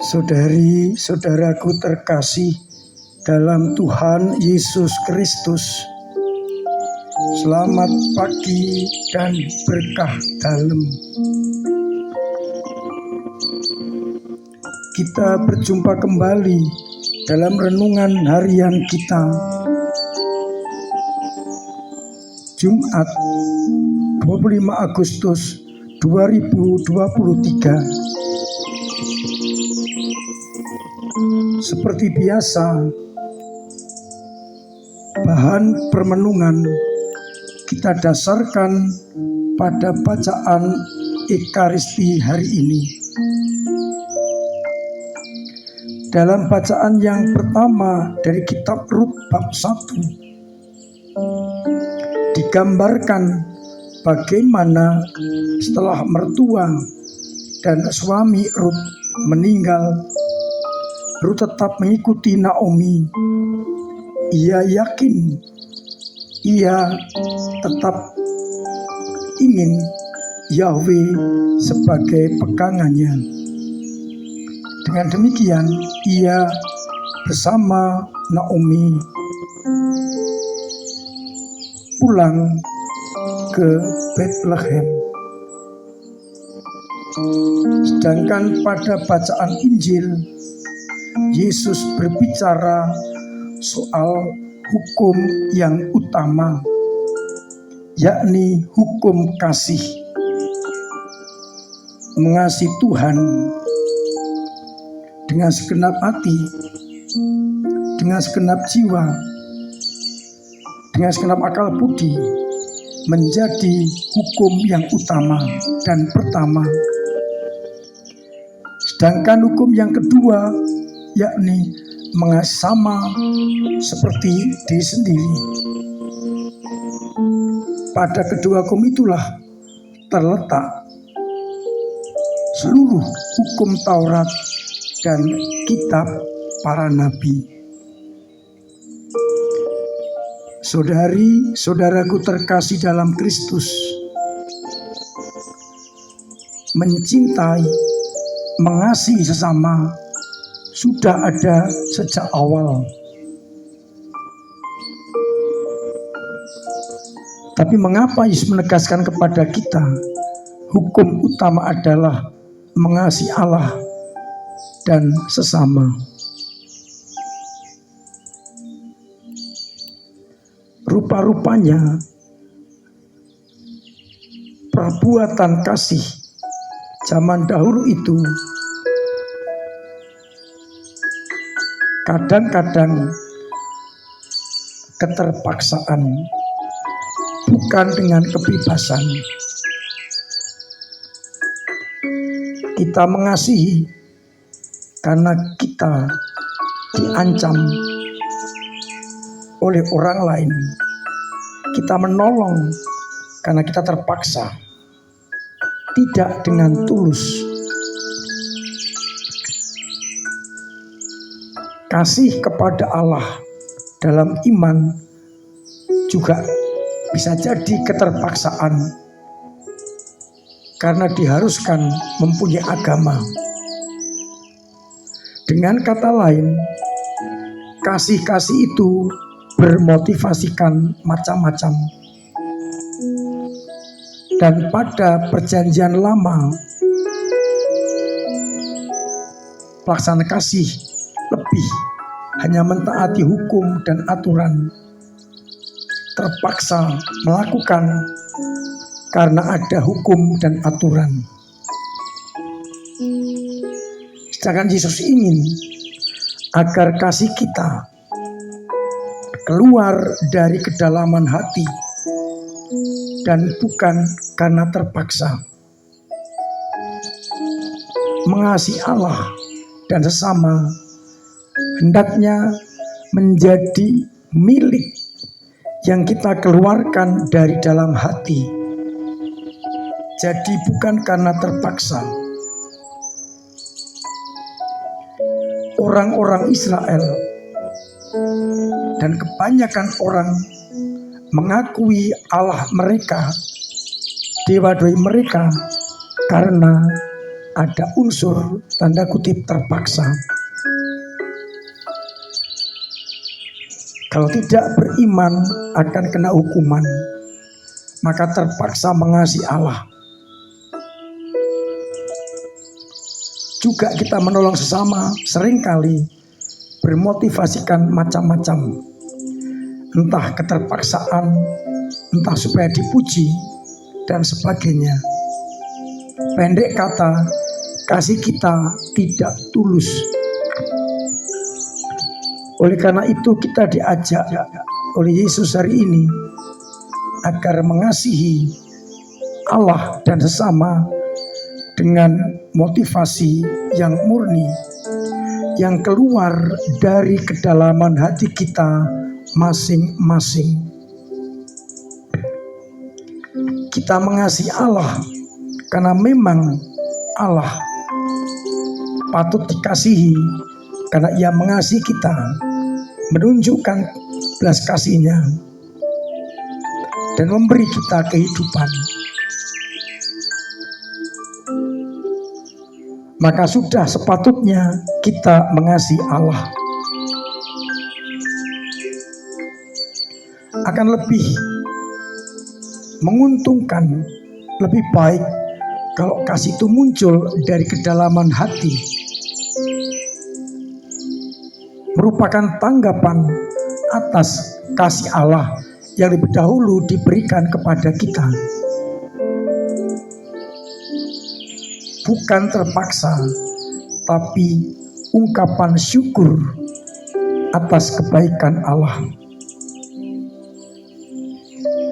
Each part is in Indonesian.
Saudari-saudaraku terkasih dalam Tuhan Yesus Kristus, selamat pagi dan berkah dalam. Kita berjumpa kembali dalam renungan harian kita, Jumat 25 Agustus 2023. Seperti biasa, bahan permenungan kita dasarkan pada bacaan Ekaristi hari ini. Dalam bacaan yang pertama dari kitab Rut bab 1, digambarkan bagaimana setelah mertua dan suami Rut meninggal, Rut tetap mengikuti Naomi. Ia yakin, ia tetap ingin Yahweh sebagai pegangannya. Dengan demikian, ia bersama Naomi pulang ke Bethlehem. Sedangkan pada bacaan Injil, Yesus berbicara soal hukum yang utama, yakni hukum kasih. Mengasihi Tuhan dengan segenap hati, dengan segenap jiwa, dengan segenap akal budi, menjadi hukum yang utama dan pertama. Sedangkan hukum yang kedua, yakni mengasihi sama seperti diri sendiri. Pada kedua hukum itulah terletak seluruh hukum Taurat dan kitab para nabi. Saudari-saudaraku terkasih dalam Kristus, mencintai, mengasihi sesama sudah ada sejak awal. Tapi mengapa Yesus menegaskan kepada kita hukum utama adalah mengasihi Allah dan sesama? Rupa-rupanya perbuatan kasih zaman dahulu itu kadang-kadang keterpaksaan, bukan dengan kebebasan. Kita mengasihi karena kita diancam oleh orang lain. Kita menolong karena kita terpaksa, tidak dengan tulus. Kasih kepada Allah dalam iman juga bisa jadi keterpaksaan karena diharuskan mempunyai agama. Dengan kata lain, kasih-kasih itu bermotivasikan macam-macam. Dan pada perjanjian lama, pelaksana kasih lebih hanya mentaati hukum dan aturan, terpaksa melakukan karena ada hukum dan aturan. Sedangkan Yesus ingin agar kasih kita keluar dari kedalaman hati dan bukan karena terpaksa. Mengasihi Allah dan sesama hendaknya menjadi milik yang kita keluarkan dari dalam hati. Jadi bukan karena terpaksa. Orang-orang Israel dan kebanyakan orang mengakui Allah mereka, dewa-dewa mereka, karena ada unsur tanda kutip terpaksa. Kalau tidak beriman akan kena hukuman, maka terpaksa mengasihi Allah. Juga kita menolong sesama seringkali bermotivasikan macam-macam, entah keterpaksaan, entah supaya dipuji, dan sebagainya. Pendek kata, kasih kita tidak tulus. Oleh karena itu kita diajak oleh Yesus hari ini agar mengasihi Allah dan sesama dengan motivasi yang murni, yang keluar dari kedalaman hati kita masing-masing. Kita mengasihi Allah karena memang Allah patut dikasihi, karena Ia mengasihi kita, menunjukkan belas kasih-Nya dan memberi kita kehidupan. Maka sudah sepatutnya kita mengasihi Allah. Akan lebih menguntungkan, lebih baik kalau kasih itu muncul dari kedalaman hati, merupakan tanggapan atas kasih Allah yang lebih dahulu diberikan kepada kita. Bukan terpaksa, tapi ungkapan syukur atas kebaikan Allah.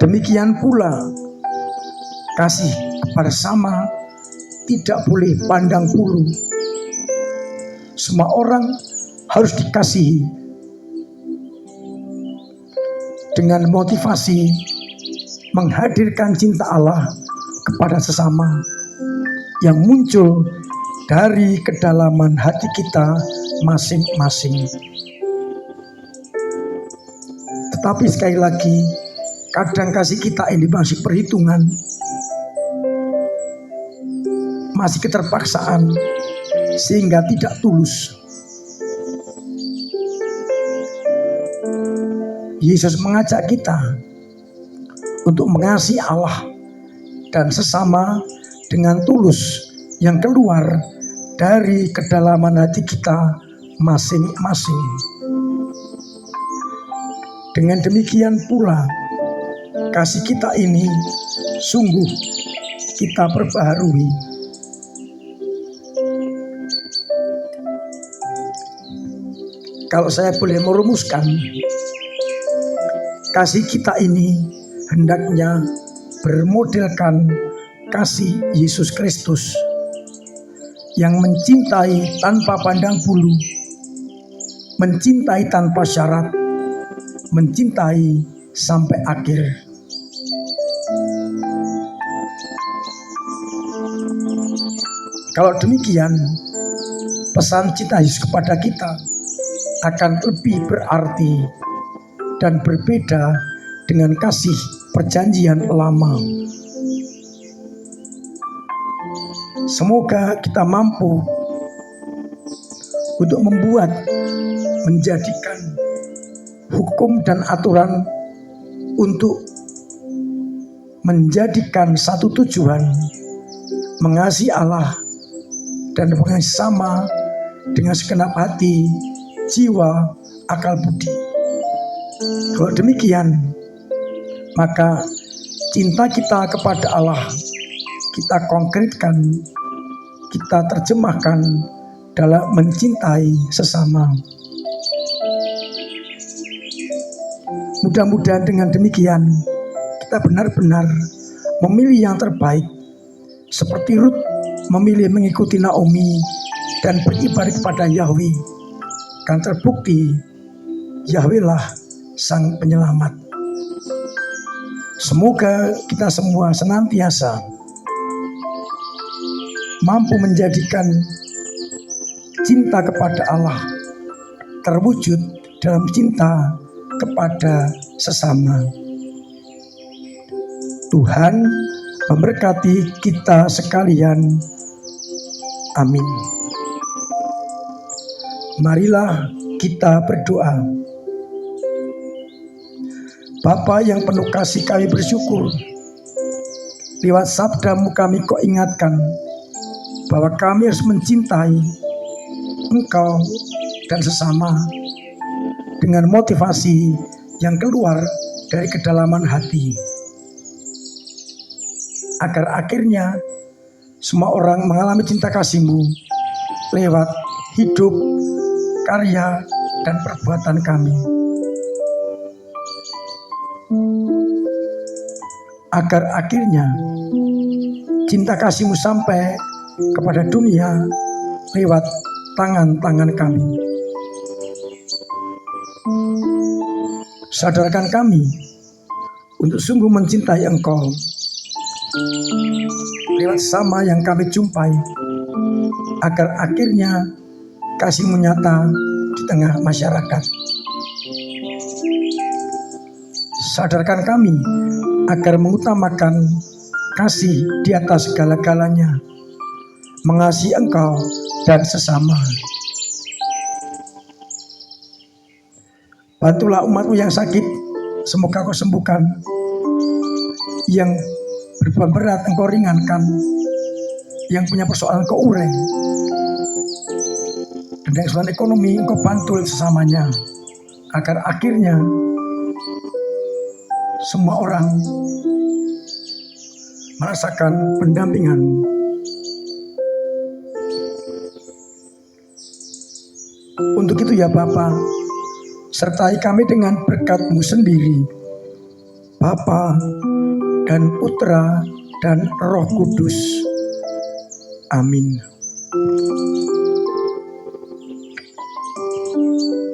Demikian pula kasih kepada sesama tidak boleh pandang bulu. Semua orang harus dikasihi dengan motivasi menghadirkan cinta Allah kepada sesama yang muncul dari kedalaman hati kita masing-masing. Tetapi sekali lagi, kadang kasih kita ini masih perhitungan, masih keterpaksaan, sehingga tidak tulus. Yesus mengajak kita untuk mengasihi Allah dan sesama dengan tulus yang keluar dari kedalaman hati kita masing-masing. Dengan demikian pula kasih kita ini sungguh kita perbaharui. Kalau saya boleh merumuskan, kasih kita ini hendaknya bermodelkan kasih Yesus Kristus yang mencintai tanpa pandang bulu, mencintai tanpa syarat, mencintai sampai akhir. Kalau demikian, pesan cinta Yesus kepada kita akan lebih berarti dan berbeda dengan kasih perjanjian lama. Semoga kita mampu untuk menjadikan hukum dan aturan untuk menjadikan satu tujuan, mengasihi Allah dan mengasihi sama dengan segenap hati, jiwa, akal budi. Kalau demikian, maka cinta kita kepada Allah kita konkretkan, kita terjemahkan dalam mencintai sesama. Mudah-mudahan dengan demikian kita benar-benar memilih yang terbaik, seperti Rut memilih mengikuti Naomi dan beribadah kepada Yahweh, kan terbukti Yahweh lah sang penyelamat. Semoga kita semua senantiasa mampu menjadikan cinta kepada Allah terwujud dalam cinta kepada sesama. Tuhan memberkati kita sekalian. Amin. Marilah kita berdoa. Bapa yang penuh kasih, kami bersyukur lewat sabdamu kami kau ingatkan bahwa kami harus mencintai Engkau dan sesama dengan motivasi yang keluar dari kedalaman hati, agar akhirnya semua orang mengalami cinta kasih-Mu lewat hidup, karya, dan perbuatan kami. Agar akhirnya cinta kasih-Mu sampai kepada dunia lewat tangan-tangan kami. Sadarkan kami untuk sungguh mencintai Engkau lewat sama yang kami jumpai, agar akhirnya kasih-Mu nyata di tengah masyarakat. Sadarkan kami agar mengutamakan kasih di atas segala-galanya, mengasihi Engkau dan sesama. Bantulah umat-Mu yang sakit, semoga Kau sembuhkan. Yang beban berat Engkau ringankan, yang punya persoalan Kau urai, dan yang kesulitan ekonomi Engkau bantu sesamanya, agar akhirnya semua orang merasakan pendampingan-Mu. Untuk itu ya Bapa, sertai kami dengan berkat-Mu sendiri, Bapa dan Putra dan Roh Kudus. Amin.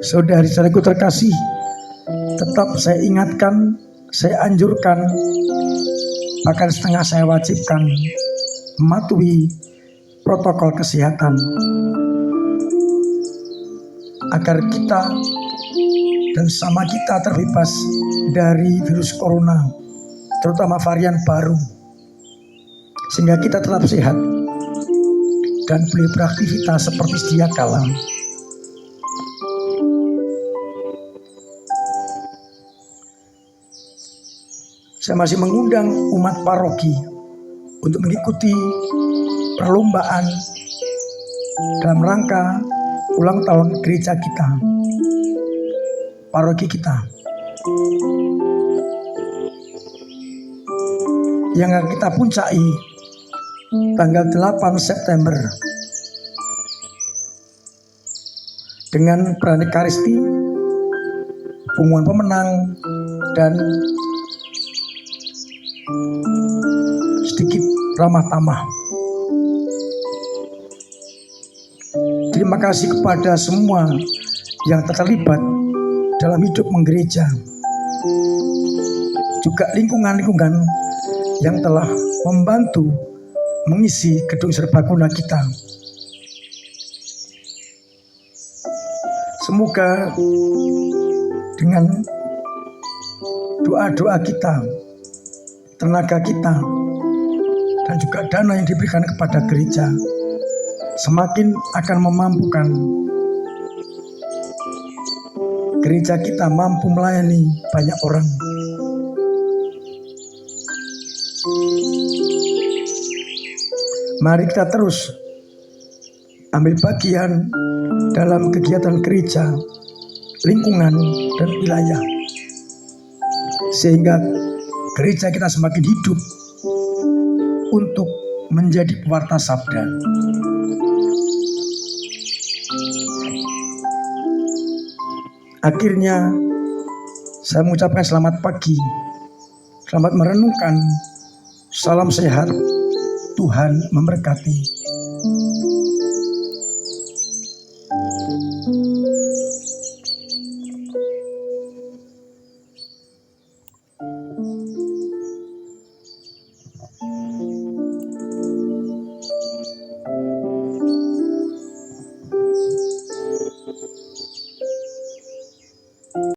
Saudari-saudariku terkasih, tetap saya ingatkan, saya anjurkan, bahkan setengah saya wajibkan mematuhi protokol kesehatan, agar kita dan sama kita terbebas dari virus corona, terutama varian baru, sehingga kita tetap sehat dan boleh beraktivitas seperti sedia kala. Saya masih mengundang umat paroki untuk mengikuti perlombaan dalam rangka ulang tahun gereja kita, paroki kita, yang akan kita puncai tanggal 8 September dengan Pranekaristi, pengumuman pemenang, dan sedikit ramah tamah. Terima kasih kepada semua yang terlibat dalam hidup menggereja, juga lingkungan-lingkungan yang telah membantu mengisi gedung serbaguna kita. Semoga dengan doa-doa kita, tenaga kita, dan juga dana yang diberikan kepada gereja semakin akan memampukan gereja kita mampu melayani banyak orang. Mari kita terus ambil bagian dalam kegiatan gereja, lingkungan, dan wilayah, sehingga gereja kita semakin hidup untuk menjadi pewarta sabda. Akhirnya saya mengucapkan selamat pagi, selamat merenungkan, salam sehat, Tuhan memberkati.